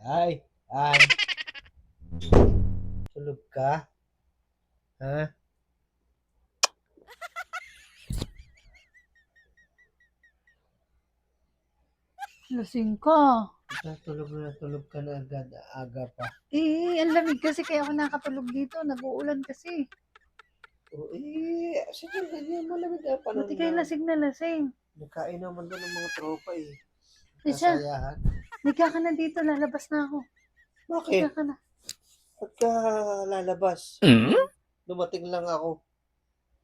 Ay, ay, tulog ka? Ha? Lasing ka. Tulog ka na agad, aga pa. Ang lamig kasi kaya ako nakatulog dito. Nag-uulan kasi. Sige, ganyan, malamig ang panahon Buti kayo na. lasing na lasing. Nagkain naman doon ng mga tropa eh. Isa, Kasayahan. higa ka na dito. Lalabas na ako. Bakit? Higa ka na. Pagka lalabas, dumating lang ako.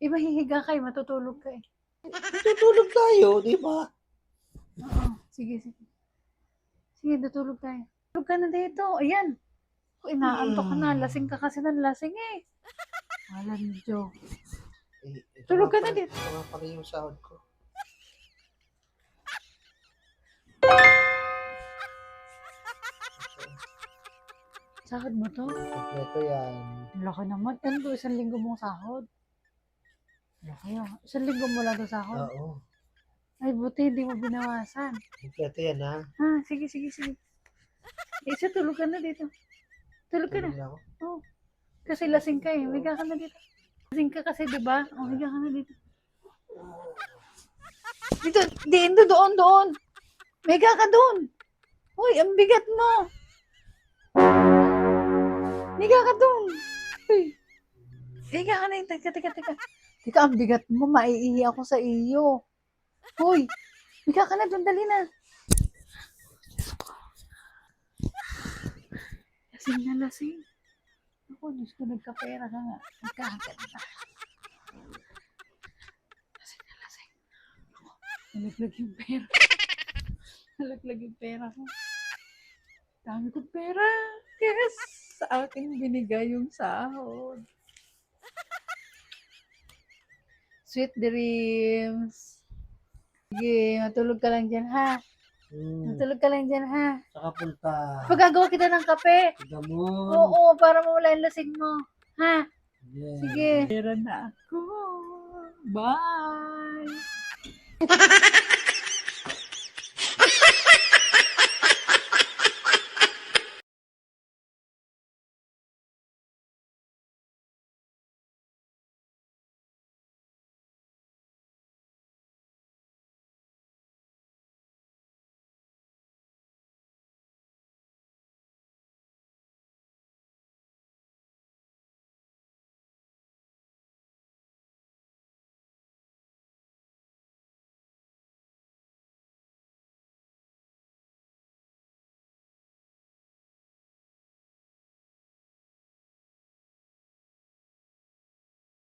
Mahihiga kayo. Matutulog ka eh. Tutulog tayo, di ba? Oo. Sige, sige. Sige, tutulog tayo. Tulog ka na dito. Ayan. Inaantok ka na. Lasing ka kasi ng lasing eh. Alam niyo. Ito Tulog nga ka na pala- dito. Ito nga pala yung sahod ko. Sahod mo to? Kompleto yan. Laki naman. Ano to? 1 linggo mong sahod? Laki ah. 1 linggo mo lang to sahod? Oo. Ay, buti hindi mo binawasan. Kompleto yan ha. Sige, sige, sige. Isa, tulog ka na dito. Tulog ka na. Tulog na ako. Oo. Kasi lasing ka eh. Higa ka na dito. Lasing ka kasi, di ba? Higa ka na dito. Dito, doon. Higa ka doon. Uy, ang bigat mo. Higa ka doon. Uy. Higa ka na. Teka. Teka, ang bigat mo. Maiihi ako sa iyo. Uy, higa ka na doon. Dali na. Lasing na lasing. Ako, Diyos ko, nagkapera ka nga. Nagkakaganda. Lasing. Ako, nalaglag yung pera. Nalaglag yung pera ko. Dami kong pera. Yes! Sa akin binigay yung sahod. Sweet dreams. Sige, matulog ka lang dyan, ha? Matulog ka lang dyan, ha? Saka punta. Pagagawa kita ng kape. Gamon. Oo, para mawala yung lasing mo. Ha? Yeah. Sige. Pera na ako. Bye!